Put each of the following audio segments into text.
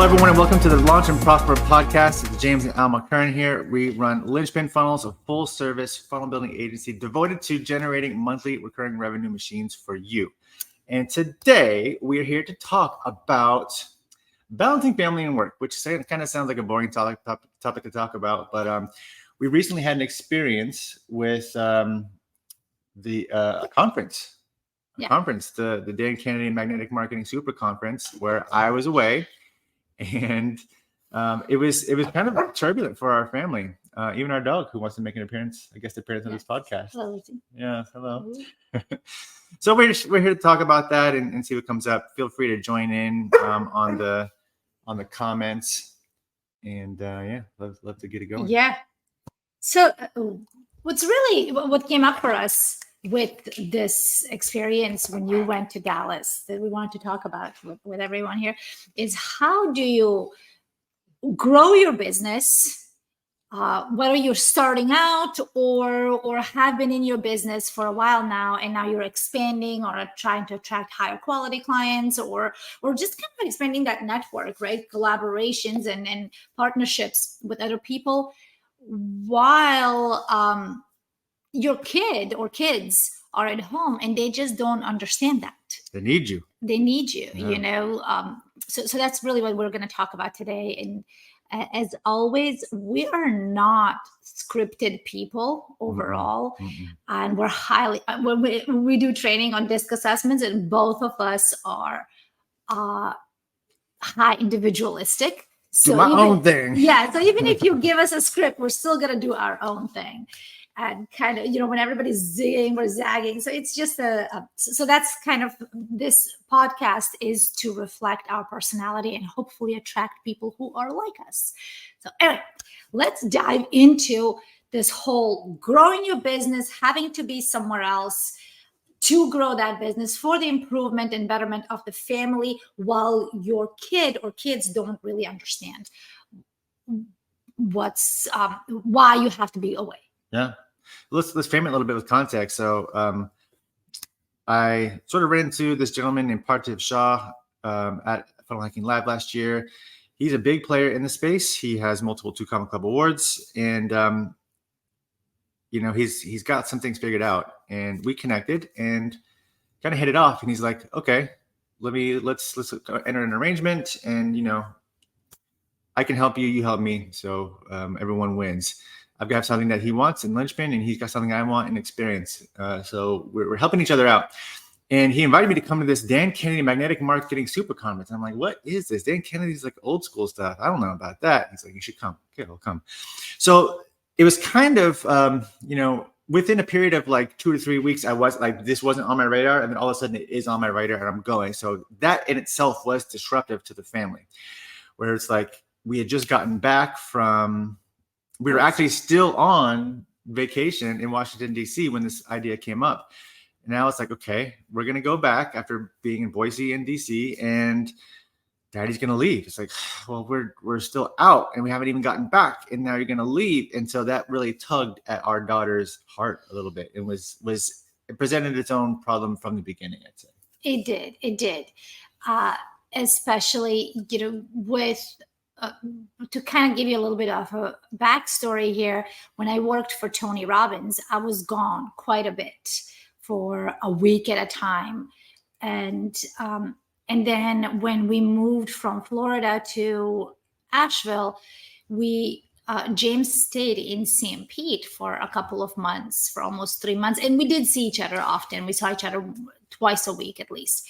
everyone, and welcome to the Launch and Prosper podcast. It's James and Alma Kern here. We run Linchpin Funnels, a full-service funnel building agency devoted to generating monthly recurring revenue machines for you. And today, we're here to talk about balancing family and work, which kind of sounds like a boring topic to talk about. But we recently had an experience with the conference. Conference, the Dan Kennedy Magnetic Marketing Super Conference, where I was away. And it was kind of turbulent for our family. Even our dog, who wants to make an appearance on this podcast. Hello. Yeah, hello. So we're here to talk about that and see what comes up. Feel free to join in on the comments, and love to get it going. Yeah. So what came up for us with this experience when you went to Dallas that we want to talk about with everyone here is how do you grow your business, whether you're starting out or have been in your business for a while now, and now you're expanding or trying to attract higher quality clients or just kind of expanding that network, right? Collaborations and partnerships with other people while your kid or kids are at home and they just don't understand that. They need you, yeah. So that's really what we're going to talk about today. And as always, we are not scripted people overall. Mm-hmm. And we're when we do training on DISC assessments, and both of us are high individualistic. So do my own thing. Yeah. So even if you give us a script, we're still going to do our own thing. And kind of, when everybody's zigging, we're zagging. So it's just so that's kind of, this podcast is to reflect our personality and hopefully attract people who are like us. So anyway, let's dive into this whole growing your business, having to be somewhere else to grow that business for the improvement and betterment of the family while your kid or kids don't really understand why you have to be away. Yeah. Let's frame it a little bit with context. So I sort of ran into this gentleman named Parthiv Shah at Funnel Hacking Live last year. He's a big player in the space. He has multiple 2 Comma Club awards, and he's got some things figured out. And we connected and kind of hit it off. And he's like, "Okay, let's enter an arrangement, and I can help you, you help me, so everyone wins." I've got something that he wants in Linchpin, and he's got something I want in experience. So we're helping each other out. And he invited me to come to this Dan Kennedy Magnetic Marketing Super Conference. I'm like, what is this? Dan Kennedy's like old school stuff. I don't know about that. He's like, you should come. Okay, I'll come. So it was kind of, within a period of like 2 to 3 weeks, I was like, this wasn't on my radar. And then all of a sudden it is on my radar and I'm going. So that in itself was disruptive to the family, where it's like, we had just gotten back from, we were actually still on vacation in Washington, D.C. when this idea came up. And now it's like, okay, we're going to go back after being in Boise and D.C. and Daddy's going to leave. It's like, well, we're still out and we haven't even gotten back. And now you're going to leave. And so that really tugged at our daughter's heart a little bit. It it presented its own problem from the beginning, I'd say. It did. Especially, with... to kind of give you a little bit of a backstory here, when I worked for Tony Robbins, I was gone quite a bit for a week at a time. And then when we moved from Florida to Asheville, James stayed in St. Pete for a couple of months, for almost 3 months. And we did see each other often. We saw each other twice a week at least.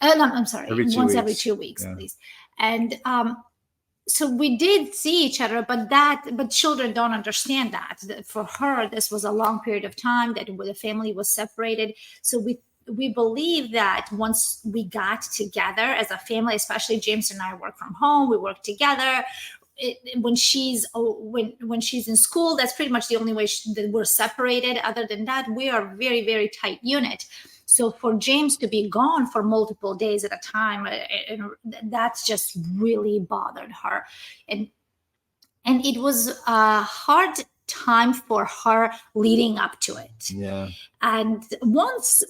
I'm sorry, once every 2 weeks at least. And so we did see each other, but children don't understand that. For her, this was a long period of time that the family was separated. So we believe that once we got together as a family, especially James and I work from home, we work together. When she's in school, that's pretty much the only way that we're separated. Other than that, we are a very, very tight unit. So for James to be gone for multiple days at a time, that's just really bothered her. And it was a hard time for her leading up to it. Yeah. And once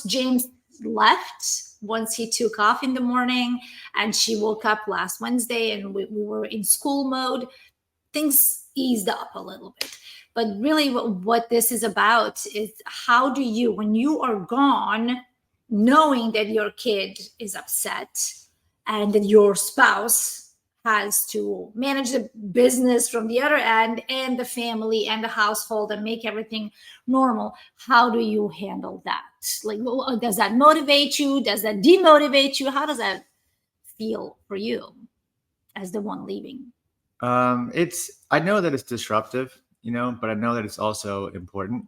James left, once he took off in the morning and she woke up last Wednesday and we were in school mode, things eased up a little bit. But really what this is about is how do you, when you are gone, knowing that your kid is upset and that your spouse has to manage the business from the other end and the family and the household and make everything normal, how do you handle that? Like, does that motivate you? Does that demotivate you? How does that feel for you as the one leaving? I know that it's disruptive, but I know that it's also important.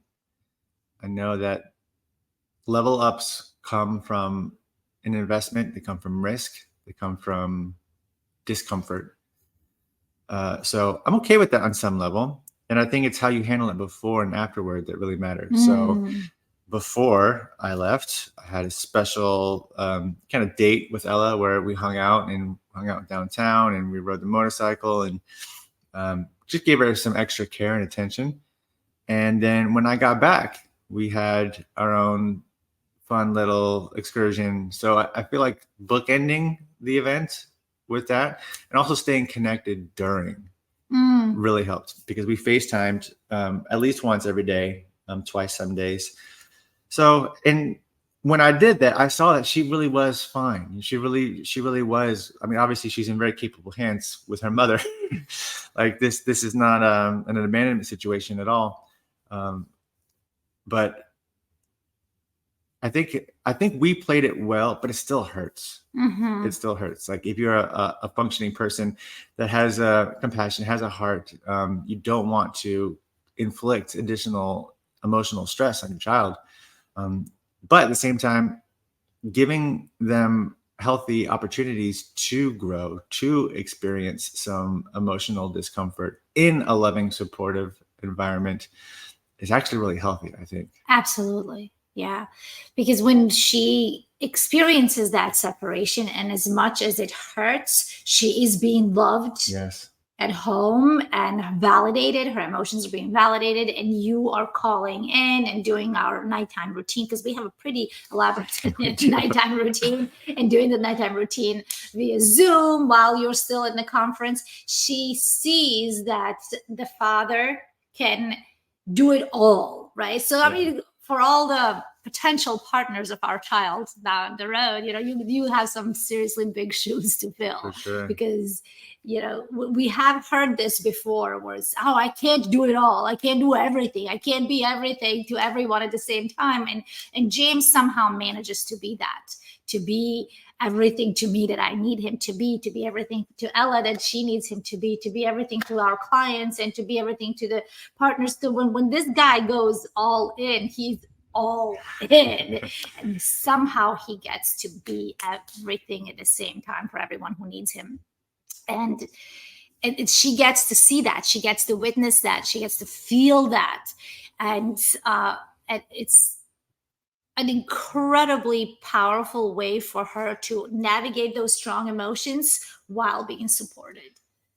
I know that level ups come from an investment, they come from risk, they come from discomfort. So I'm okay with that on some level. And I think it's how you handle it before and afterward that really matters. So before I left, I had a special kind of date with Ella where we hung out downtown and we rode the motorcycle and just gave her some extra care and attention. And then when I got back, we had our own fun little excursion. So I feel like bookending the event with that and also staying connected during really helped because we FaceTimed at least once every day, twice some days. So, and when I did that, I saw that she really was fine. She really was. I mean, obviously she's in very capable hands with her mother. Like this is not an abandonment situation at all. But I think we played it well, but it still hurts. It still hurts. Like if you're a functioning person that has compassion, has a heart, you don't want to inflict additional emotional stress on your child. But at the same time, giving them healthy opportunities to grow, to experience some emotional discomfort in a loving, supportive environment is actually really healthy, I think. Absolutely. Yeah. Because when she experiences that separation, and as much as it hurts, she is being loved. Yes. At home and validated, her emotions are being validated, and you are calling in and doing our nighttime routine because we have a pretty elaborate nighttime routine, and doing the nighttime routine via Zoom while you're still in the conference. She sees that the father can do it all, right? So I mean, for all the potential partners of our child down the road, you have some seriously big shoes to fill. For sure. Because we have heard this before where it's, I can't do it all, I can't do everything, I can't be everything to everyone at the same time, and James somehow manages to be that, to be everything to me that I need him to be everything to Ella that she needs him to be everything to our clients, and to be everything to the partners. So when this guy goes all in, he's all in, and somehow he gets to be everything at the same time for everyone who needs him. And she gets to see that, she gets to witness that, she gets to feel that, and it's an incredibly powerful way for her to navigate those strong emotions while being supported.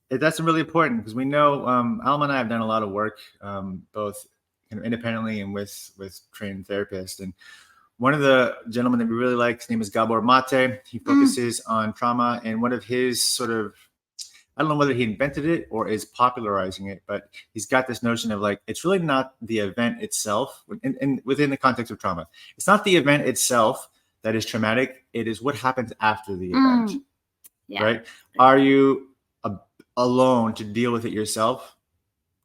That's really important because we know Alma and I have done a lot of work, both kind of independently and with trained therapists. And one of the gentlemen that we really like, his name is Gabor Mate. He focuses on trauma, and one of his sort of, I don't know whether he invented it or is popularizing it, but he's got this notion of like, it's really not the event itself, and within the context of trauma, it's not the event itself that is traumatic. It is what happens after the event, right? Are you alone to deal with it yourself?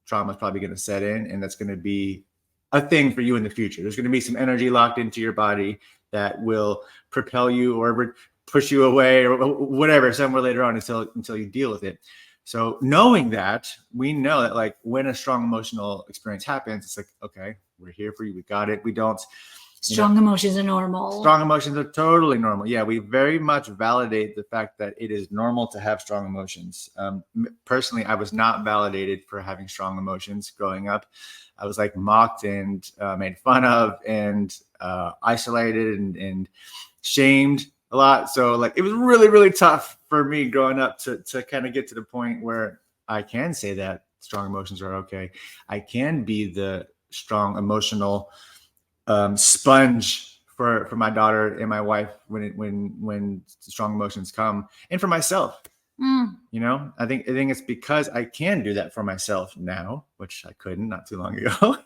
Trauma is probably going to set in, and that's going to be a thing for you in the future. There's going to be some energy locked into your body that will propel you or push you away or whatever somewhere later on until you deal with it. So knowing that, we know that like when a strong emotional experience happens, it's like, okay, we're here for you. We got it. We don't. Strong emotions are normal. Strong emotions are totally normal. Yeah, we very much validate the fact that it is normal to have strong emotions. Personally, I was not validated for having strong emotions growing up. I was like mocked and made fun of and isolated and shamed a lot. So like it was really, really tough for me growing up to kind of get to the point where I can say that strong emotions are okay. I can be the strong emotional sponge for my daughter and my wife when strong emotions come, and for myself. You know, I think it's because I can do that for myself now, which I couldn't not too long ago.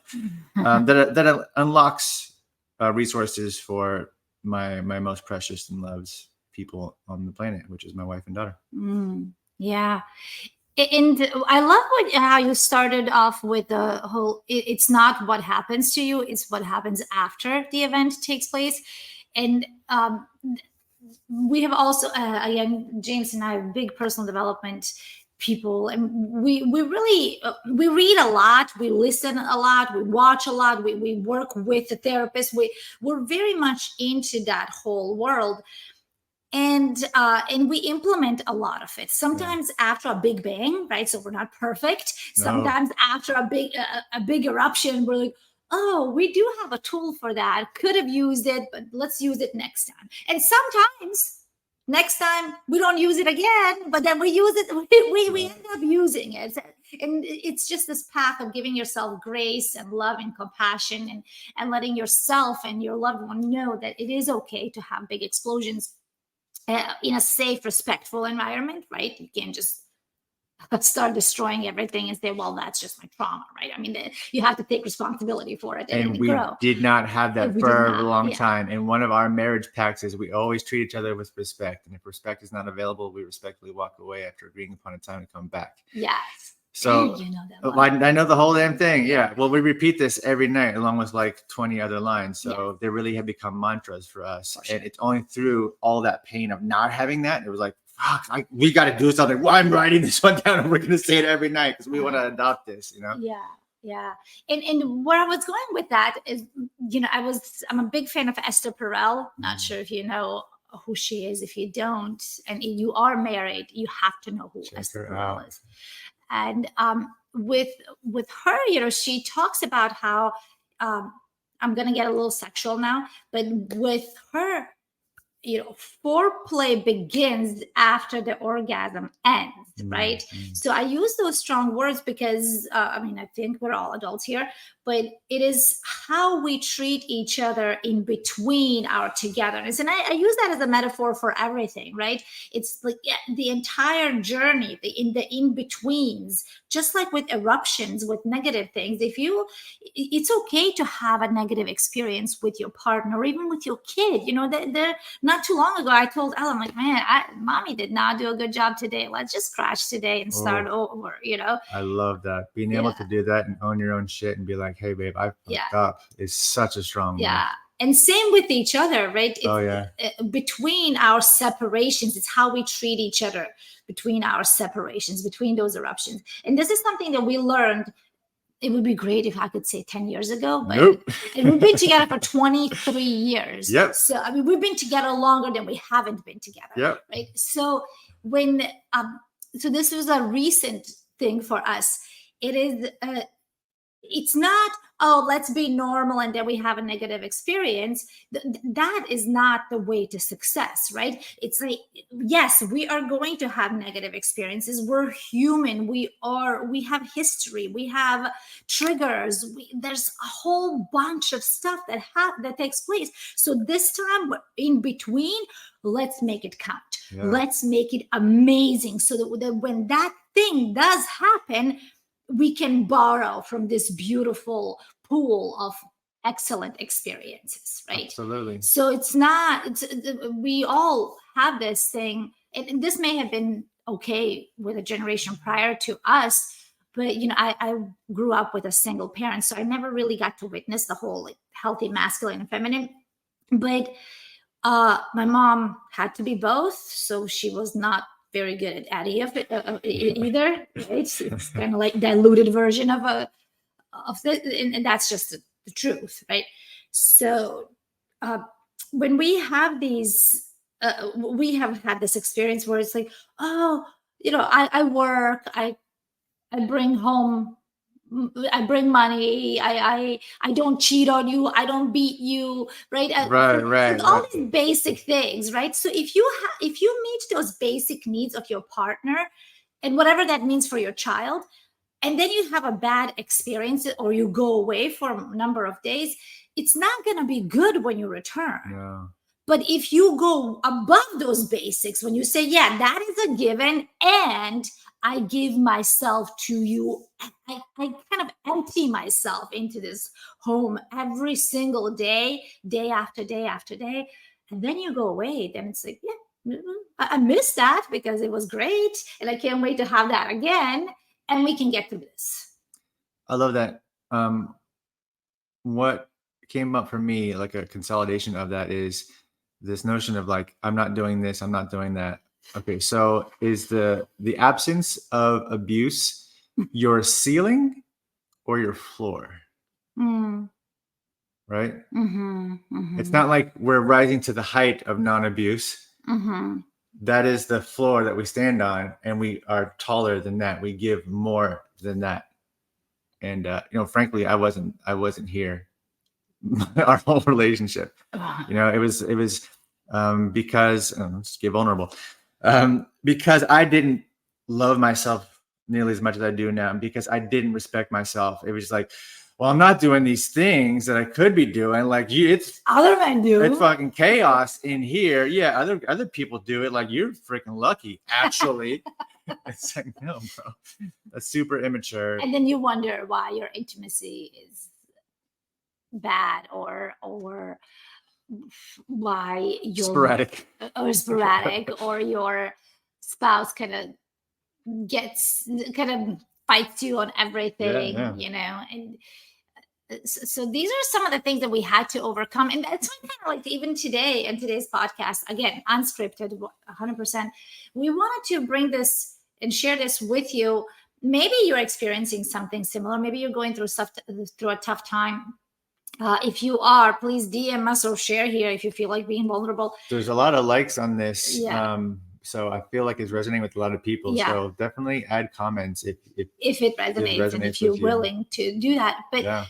That unlocks resources for my most precious and loved people on the planet, which is my wife and daughter. Yeah. And I love how you started off with the whole, it's not what happens to you, it's what happens after the event takes place. And we have also, again, James and I are big personal development people, and we really we read a lot, we listen a lot, we watch a lot, we work with the therapist, we're very much into that whole world. And we implement a lot of it, sometimes after a big bang, right? So we're not perfect. Sometimes after a big eruption, we're like, oh, we do have a tool for that, could have used it, but let's use it next time. And sometimes next time we don't use it again, but then we use it, we end up using it. And it's just this path of giving yourself grace and love and compassion, and letting yourself and your loved one know that it is okay to have big explosions in a safe, respectful environment, right? You can't just start destroying everything and say, well, that's just my trauma, right? I mean, you have to take responsibility for it and we grow. did not have that for a long time. And one of our marriage pacts is we always treat each other with respect. And if respect is not available, we respectfully walk away after agreeing upon a time to come back. Yes. So you know that I know the whole damn thing. Yeah. Well, we repeat this every night along with like 20 other lines. So they really have become mantras for us. For sure. And it's only through all that pain of not having that. It was like, fuck, we got to do something. Well, I'm writing this one down and we're going to say it every night because we want to adopt this, you know? Yeah. Yeah. And where I was going with that is, you know, I'm a big fan of Esther Perel. Not sure if you know who she is. If you don't, and you are married, you have to know who Esther Perel is. And with her, you know, she talks about how I'm going to get a little sexual now, but with her, you know, foreplay begins after the orgasm ends, right? So I use those strong words because I mean, I think we're all adults here, but it is how we treat each other in between our togetherness. And I use that as a metaphor for everything, right? It's like the entire journey, the in-betweens, just like with eruptions, with negative things. It's okay to have a negative experience with your partner or even with your kid. You know, they're not too long ago, I told Ellen, like, man, mommy did not do a good job today. Let's just crash today and start over, you know? I love that. Being able to do that and own your own shit and be like, hey, babe, I fucked up is such a strong move. And same with each other, right? Between our separations, it's how we treat each other between our separations, between those eruptions. And this is something that we learned. It would be great if I could say 10 years ago, but we've been together for 23 years. Yep. So, I mean, we've been together longer than we haven't been together. Yep. Right. So so this was a recent thing for us. It's not, oh, let's be normal and then we have a negative experience. That is not the way to success, right? It's like, yes, we are going to have negative experiences. We're human. We have history. We have triggers. There's a whole bunch of stuff that takes place. So this time in between, let's make it count. Yeah. Let's make it amazing so that when that thing does happen, we can borrow from this beautiful pool of excellent experiences, right? Absolutely. So we all have this thing, and this may have been okay with a generation prior to us, but you know, I grew up with a single parent, so I never really got to witness the whole like healthy masculine and feminine. But my mom had to be both, so she was not very good at any of it either, right? It's kind of like diluted version of and that's just the truth, right? So when we have these, we have had this experience where it's like, oh, you know, I work, I bring home, I bring money, I don't cheat on you, I don't beat you, right? Right. All these basic things, right? So if you meet those basic needs of your partner, and whatever that means for your child, and then you have a bad experience or you go away for a number of days, it's not going to be good when you return. No. But if you go above those basics, when you say, yeah, that is a given, and I give myself to you, I kind of empty myself into this home every single day, day after day after day, and then you go away, then it's like, yeah, I miss that because it was great, and I can't wait to have that again, and we can get to this. I love that. What came up for me, like a consolidation of that, is this notion of like, I'm not doing this, I'm not doing that. Okay, so is the absence of abuse your ceiling or your floor? Mm. Right? Mm-hmm, mm-hmm. It's not like we're rising to the height of non-abuse. Mm-hmm. That is the floor that we stand on, and we are taller than that. We give more than that. And frankly, I wasn't here our whole relationship. It was because let's get vulnerable, because I didn't love myself nearly as much as I do now, and because I didn't respect myself. It was just like, well, I'm not doing these things that I could be doing. Like it's other men do. It's fucking chaos in here. Yeah, other people do it. Like you're freaking lucky, actually. It's like, no, bro, that's super immature. And then you wonder why your intimacy is bad, or why you're sporadic or your spouse kind of fights you on everything. Yeah. And so these are some of the things that we had to overcome, and that's why kind of like even today in today's podcast, again, unscripted, 100%, we wanted to bring this and share this with you. Maybe you're experiencing something similar, maybe you're going through a tough time. If you are, please DM us or share here if you feel like being vulnerable. There's a lot of likes on this. Yeah. So I feel like it's resonating with a lot of people. Yeah. So definitely add comments if it resonates and if you're willing to do that. But yeah.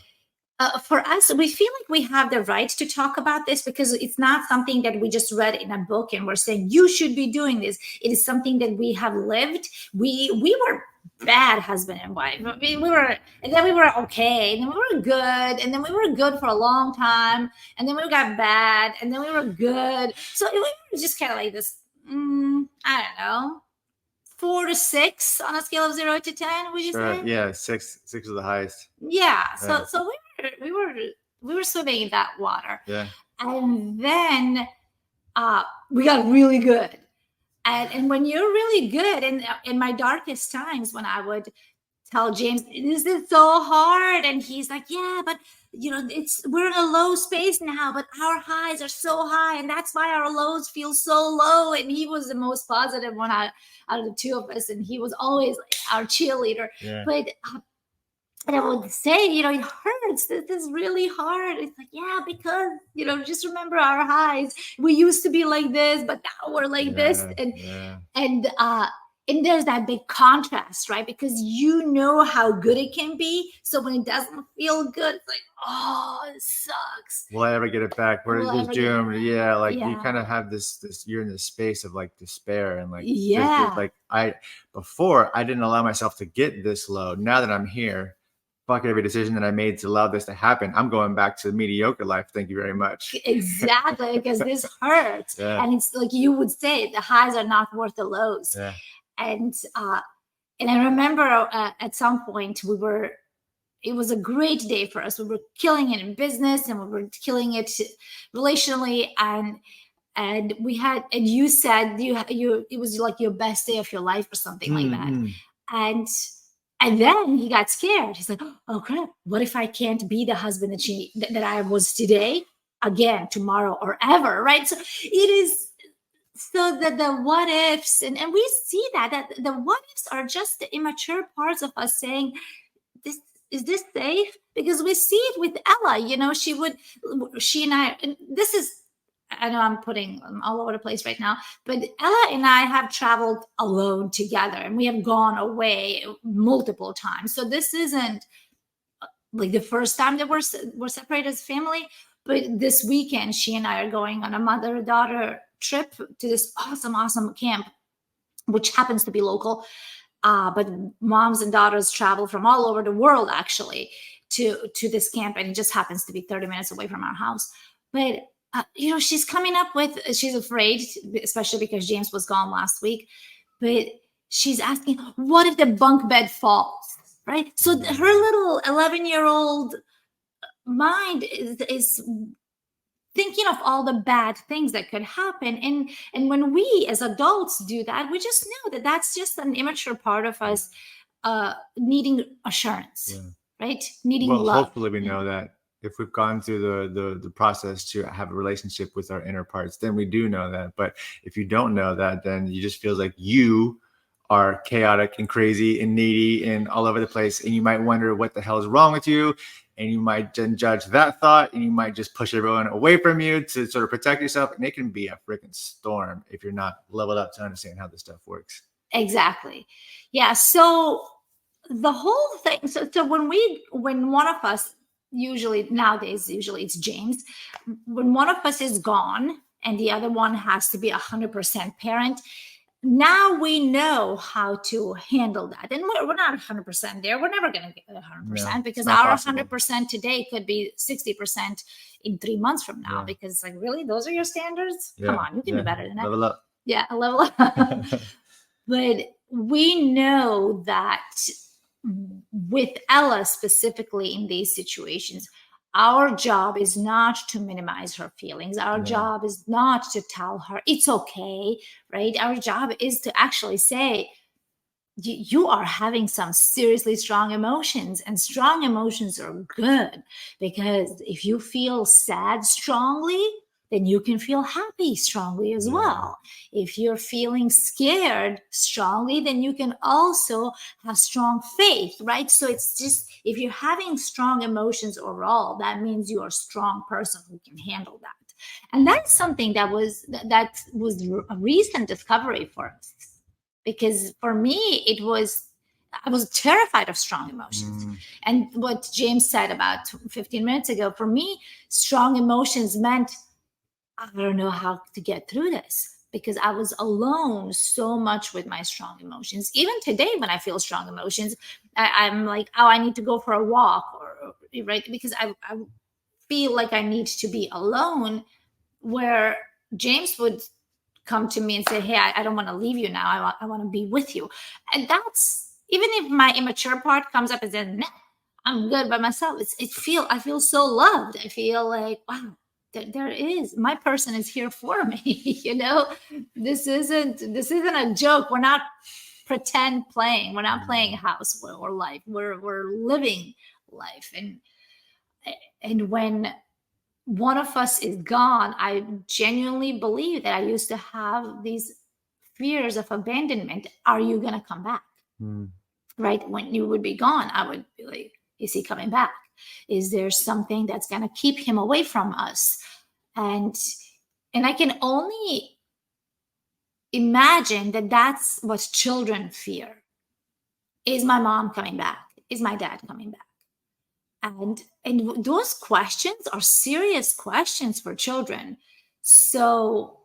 For us, we feel like we have the right to talk about this because it's not something that we just read in a book and we're saying you should be doing this. It is something that we have lived. We were bad husband and wife. We were, and then we were okay, and then we were good, and then we were good for a long time, and then we got bad, and then we were good. So we were just kind of like this. I don't know, 4 to 6 on a scale of 0 to 10. Would you say? Yeah, 6 is the highest. Yeah. So we were swimming in that water. Yeah. And then we got really good. And when you're really good, and in my darkest times, when I would tell James, this is so hard, and he's like, yeah, but we're in a low space now, but our highs are so high, and that's why our lows feel so low. And he was the most positive one out of the two of us, and he was always like our cheerleader. Yeah. But and I would say, it hurts. This is really hard. It's like, yeah, because, just remember our highs. We used to be like this, but now we're like this. And there's that big contrast, right? Because you know how good it can be. So when it doesn't feel good, it's like, oh, it sucks. Will I ever get it back? Where is doomed? Yeah, like you kind of have this you're in this space of like despair and like before I didn't allow myself to get this low. Now that I'm here, fuck every decision that I made to allow this to happen. I'm going back to mediocre life. Thank you very much. Exactly, because this hurts. Yeah. And it's like you would say, the highs are not worth the lows. Yeah. And I remember at some point it was a great day for us. We were killing it in business and we were killing it relationally. And we had, and you said it was like your best day of your life or something like that. And then he got scared. He's like, oh crap, what if I can't be the husband that I was today, again, tomorrow, or ever, right? So it is, so that the what ifs, and we see that the what ifs are just the immature parts of us saying, is this safe? Because we see it with Ella, she and I, and this is, I know I'm putting all over the place right now, but Ella and I have traveled alone together, and we have gone away multiple times. So this isn't like the first time that we're separated as family, but this weekend, she and I are going on a mother-daughter trip to this awesome camp, which happens to be local. But moms and daughters travel from all over the world actually to this camp, and it just happens to be 30 minutes away from our house. But she's coming up with, she's afraid, especially because James was gone last week, but she's asking, what if the bunk bed falls, right? So her little 11-year-old mind is thinking of all the bad things that could happen. And when we as adults do that, we just know that that's just an immature part of us needing assurance, right? Needing love. Hopefully we know that if we've gone through the process to have a relationship with our inner parts, then we do know that. But if you don't know that, then you just feels like you are chaotic and crazy and needy and all over the place, and you might wonder what the hell is wrong with you, and you might then judge that thought, and you might just push everyone away from you to sort of protect yourself, and it can be a freaking storm if you're not leveled up to understand how this stuff works. Exactly. Yeah. So the whole thing, so when one of us, usually it's James, when one of us is gone and the other one has to be 100% parent, now we know how to handle that. And we're not 100% there. We're never going to get 100% because our 100% today could be 60% in 3 months from now. Because like, really, those are your standards? Come on, you can do better than that. Level up. Yeah, level up. But we know that with Ella specifically in these situations, our job is not to minimize her feelings. Our job is not to tell her it's okay, right? Our job is to actually say, you are having some seriously strong emotions, and strong emotions are good, because if you feel sad strongly, then you can feel happy strongly as well. If you're feeling scared strongly, then you can also have strong faith, right? So it's just, if you're having strong emotions overall, that means you're a strong person who can handle that. And that's something that was a recent discovery for us. Because for me, I was terrified of strong emotions. And what James said about 15 minutes ago, for me, strong emotions meant, I don't know how to get through this, because I was alone so much with my strong emotions. Even today, when I feel strong emotions, I'm like, oh, I need to go for a walk, or right, because I feel like I need to be alone. Where James would come to me and say, hey, I don't want to leave you now. I want to be with you. And that's, even if my immature part comes up and says, nah, I'm good by myself. I feel so loved. I feel like, wow, there is, my person is here for me. This isn't a joke. We're not pretend playing. We're not playing house or life. We're living life. And when one of us is gone, I genuinely believe that I used to have these fears of abandonment. Are you going to come back? Right? When you would be gone, I would be like, is he coming back? Is there something that's going to keep him away from us? And I can only imagine that that's what children fear. Is my mom coming back? Is my dad coming back? And those questions are serious questions for children. So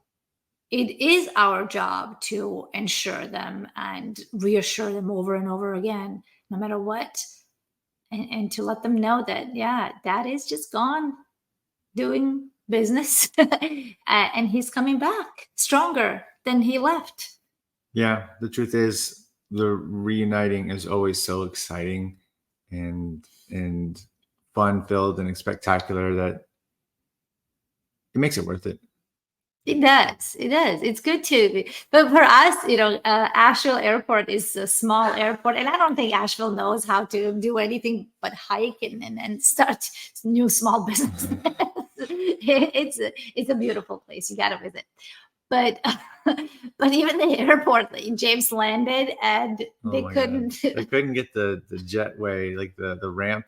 it is our job to ensure them and reassure them over and over again, no matter what. And to let them know that, dad is just gone doing business and he's coming back stronger than he left. Yeah, the truth is, the reuniting is always so exciting and fun filled and spectacular that it makes it worth it. It does. It's good too. But for us, Asheville Airport is a small airport, and I don't think Asheville knows how to do anything but hike and start new small business. It's a beautiful place. You got to visit. But even the airport, James landed, and they couldn't. They couldn't get the jetway, like the ramp.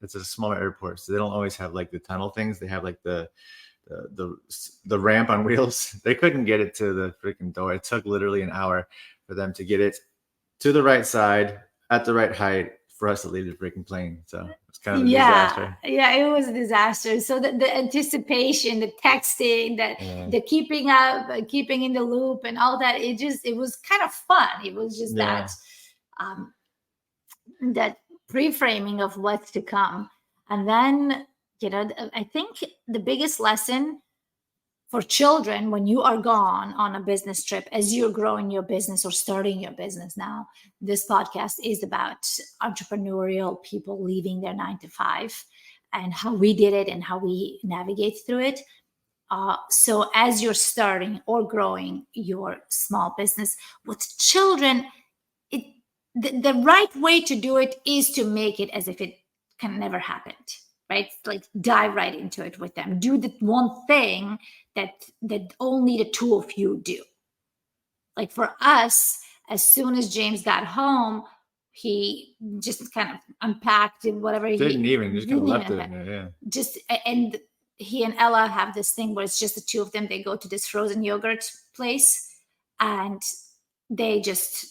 It's a smaller airport, so they don't always have like the tunnel things. They have like the ramp on wheels. They couldn't get it to the freaking door. It took literally an hour for them to get it to the right side at the right height for us to leave the freaking plane. So it's kind of a disaster. Yeah, it was a disaster. So the anticipation, the texting, the keeping up, keeping in the loop, and all that, it was kind of fun. It was just that um, that pre-framing of what's to come. And then, I think the biggest lesson for children when you are gone on a business trip, as you're growing your business or starting your business now, this podcast is about entrepreneurial people leaving their 9 to 5 and how we did it and how we navigate through it. So as you're starting or growing your small business with children, it the right way to do it is to make it as if it can never happened, right? Like dive right into it with them. Do the one thing that only the two of you do. Like for us, as soon as James got home, he just kind of unpacked and whatever Didn't even just kind of left it unpack. in there. Yeah. Just and he and Ella have this thing where it's just the two of them. They go to this frozen yogurt place and they just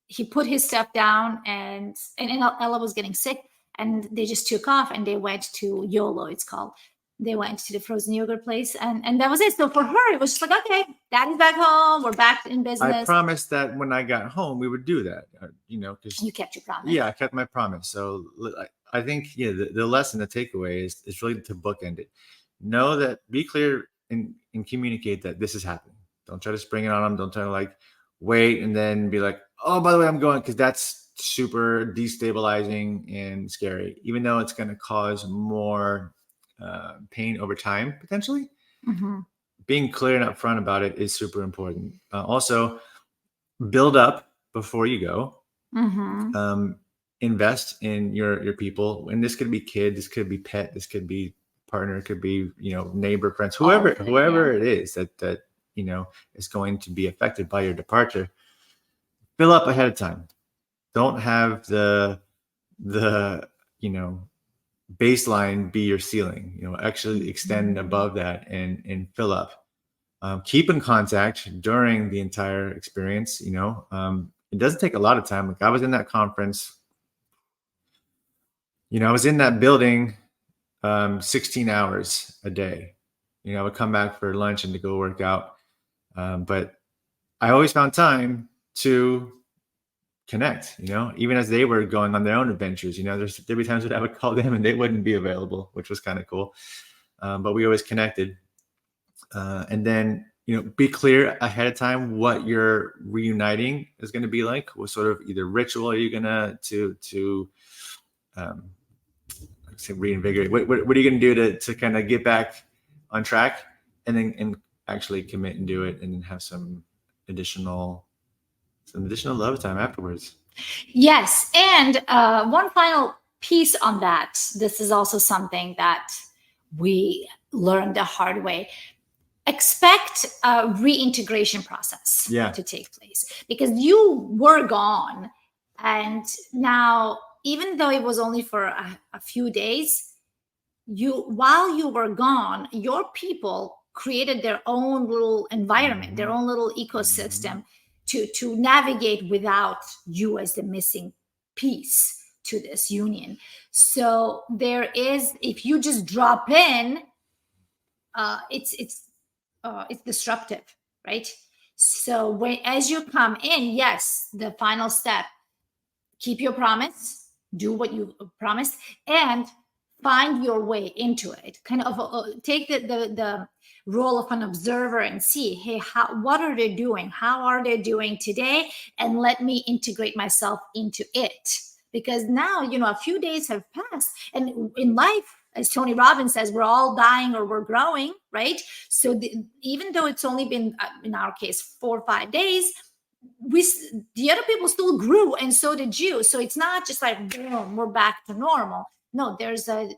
he put his stuff down and Ella was getting sick and they just took off and they went to YOLO, it's called. They went to the frozen yogurt place and that was it. So for her, it was just like, okay, daddy's back home. We're back in business. I promised that when I got home, we would do that, because you kept your promise. Yeah, I kept my promise. So I think, the lesson, the takeaway is really to bookend it. Know that, be clear and communicate that this is happening. Don't try to spring it on them. Don't try to wait and then be like, oh, by the way, I'm going, because that's super destabilizing and scary, even though it's going to cause more pain over time, potentially. Mm-hmm. Being clear and upfront about it is super important. Also, build up before you go. Mm-hmm. Invest in your people, and this could be kid, this could be pet, this could be partner, it could be neighbor, friends, whoever it is that is going to be affected by your departure. Fill up ahead of time. Don't have the baseline be your ceiling. Actually extend above that and fill up. Keep in contact during the entire experience. It doesn't take a lot of time. Like I was in that conference, I was in that building 16 hours a day. I would come back for lunch and to go work out. But I always found time to connect, even as they were going on there'd own adventures. There'd be times that I would call them and they wouldn't be available, which was kind of cool. But we always connected. And then, be clear ahead of time what your reuniting is going to be like. What sort of either ritual are you going to reinvigorate? What are you going to do to kind of get back on track and actually commit and do it and then have some additional love time afterwards? Yes. And one final piece on that. This is also something that we learned the hard way. Expect a reintegration process to take place because you were gone. And now, even though it was only for a few days, while you were gone, your people created their own little environment, their own little ecosystem to navigate without you as the missing piece to this union. So there is, if you just drop in, it's disruptive, right? So as you come in, yes, the final step, keep your promise, do what you promised, and find your way into it. Kind of take the role of an observer and see, hey, what are they doing? How are they doing today? And let me integrate myself into it. Because now, a few days have passed. And in life, as Tony Robbins says, we're all dying or we're growing, right? So even though it's only been, in our case, 4 or 5 days, the other people still grew and so did you. So it's not just like, boom, we're back to normal. No, there's a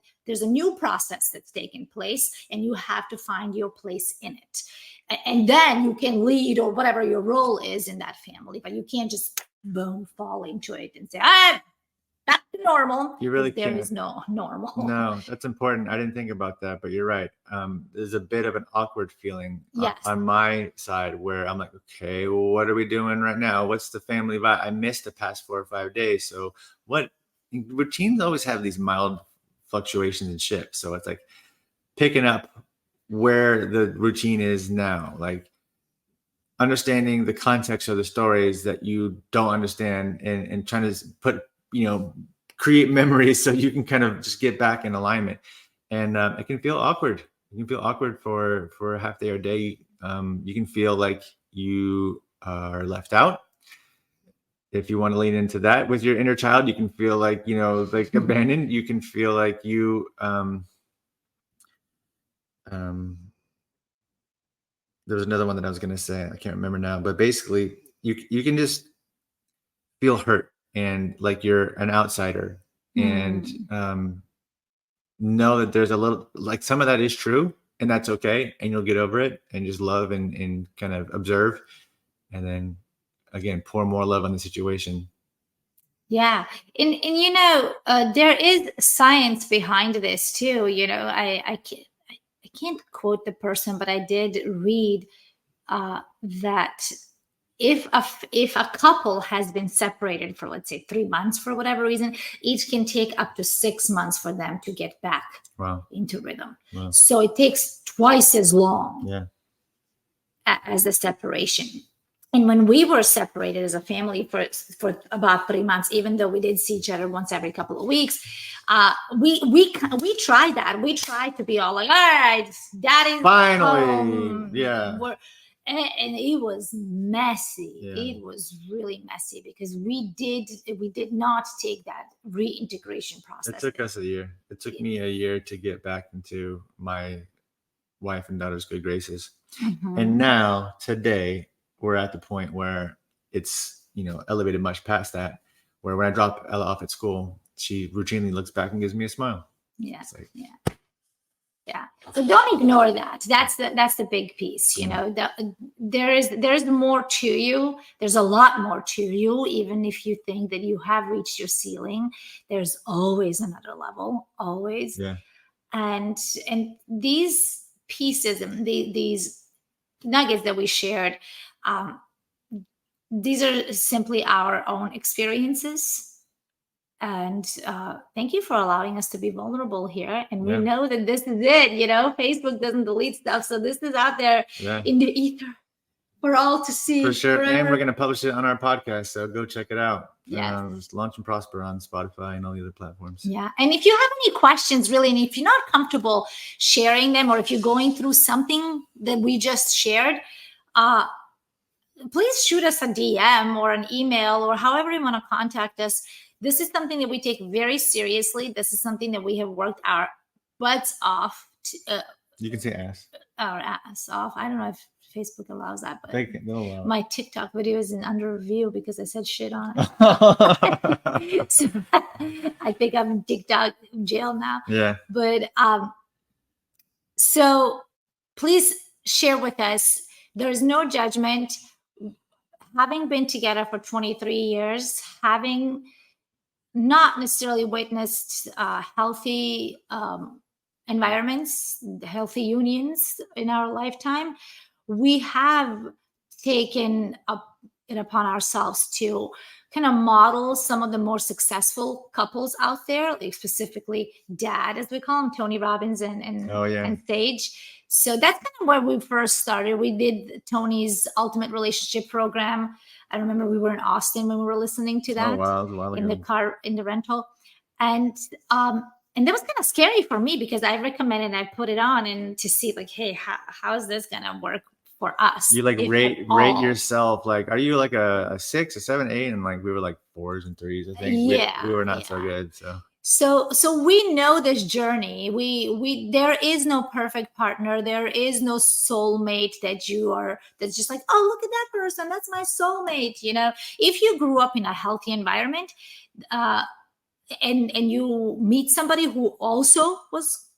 new process that's taking place and you have to find your place in it. And then you can lead or whatever your role is in that family, but you can't just boom, fall into it and say, back to normal. You really can't. There is no normal. No, that's important. I didn't think about that, but you're right. There's a bit of an awkward feeling on my side where I'm like, okay, well, what are we doing right now? What's the family vibe? I missed the past 4 or 5 days. So routines always have these mild fluctuations and shifts. So it's like picking up where the routine is now. Like understanding the context of the stories that you don't understand, and trying to put, create memories so you can kind of just get back in alignment. And it can feel awkward. You can feel awkward for a half day or day. You can feel like you are left out. If you want to lean into that with your inner child, you can feel like, like abandoned. You can feel like you, there was another one that I was going to say, I can't remember now, but basically you can just feel hurt and like you're an outsider, and know that there's a little, like, some of that is true, and that's okay. And you'll get over it and just love and kind of observe. And then again, pour more love on the situation. Yeah. And there is science behind this too. I can't quote the person, but I did read that if a couple has been separated for, let's say, 3 months for whatever reason, it can take up to 6 months for them to get back into rhythm. Wow. So it takes twice as long Yeah. as the separation. And when we were separated as a family for about 3 months, even though we did see each other once every couple of weeks, we tried that. We tried to be all like, all right, daddy's finally home. Yeah. And it was messy. Yeah. It was really messy because we did not take that reintegration process. It took us a year. It took me a year to get back into my wife and daughter's good graces. And now today we're at the point where it's, elevated much past that, where when I drop Ella off at school, she routinely looks back and gives me a smile. Yeah. Yeah. So don't ignore that. That's the big piece. There's more to you. There's a lot more to you. Even if you think that you have reached your ceiling, there's always another level. Always. Yeah. And these pieces and these nuggets that we shared, these are simply our own experiences. And thank you for allowing us to be vulnerable here. And we know that this is it. Facebook doesn't delete stuff, so this is out there in the ether for all to see. For sure. Forever. And we're going to publish it on our podcast, so go check it out. Yes. Launch and Prosper on Spotify and all the other platforms. Yeah. And if you have any questions, really, and if you're not comfortable sharing them, or if you're going through something that we just shared, please shoot us a DM or an email or however you want to contact us. This is something that we take very seriously. This is something that we have worked our butts off. You can say ass. Our ass off. I don't know if Facebook allows that, but they'll allow my TikTok video is under review because I said shit on it. So I think I'm in TikTok jail now. Yeah. But so please share with us. There's no judgment. Having been together for 23 years, having not necessarily witnessed healthy environments, healthy unions in our lifetime, we have taken it upon ourselves to kind of model some of the more successful couples out there, like specifically Dad, as we call him, Tony Robbins and Sage. So that's kind of where we first started. We did Tony's Ultimate Relationship Program. I remember we were in Austin when we were listening to that. Oh, wow. That was a while ago. In the car, in the rental. And that was kind of scary for me because I recommended, I put it on and to see like, hey, how is this going to work for us? You like rate yourself. Like, are you like a 6, a 7, 8? And like, we were like 4s and 3s, I think. Yeah. We were not so good. So we know this journey. We there is no perfect partner. There is no soulmate that's just like, oh, look at that person. That's my soulmate. If you grew up in a healthy environment, and you meet somebody who also was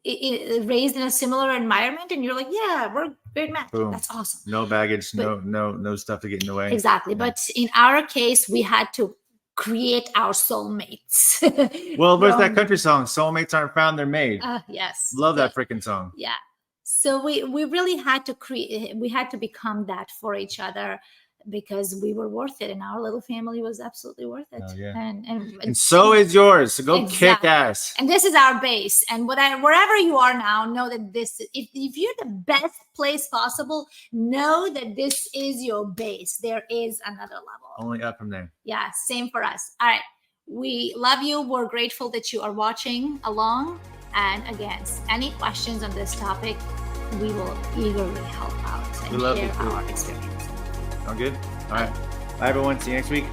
raised in a similar environment, and you're like, yeah, we're great match. Boom. That's awesome. No baggage, no stuff to get in the way. Exactly. Yeah. But in our case, we had to create our soulmates. Well, there's that country song, soulmates aren't found, they're made. Yes. Love that freaking song. Yeah. So we really had to we had to become that for each other. because we were worth it, and our little family was absolutely worth it. Oh, yeah. And so is yours. So go Exactly. kick ass. And this is our base. And wherever you are now, know that if you're the best place possible, know that this is your base. There is another level. Only up from there. Yeah, same for us. All right. We love you. We're grateful that you are watching along. And again, any questions on this topic, we will eagerly help out and share our experience. All good? All right. Bye, everyone. See you next week.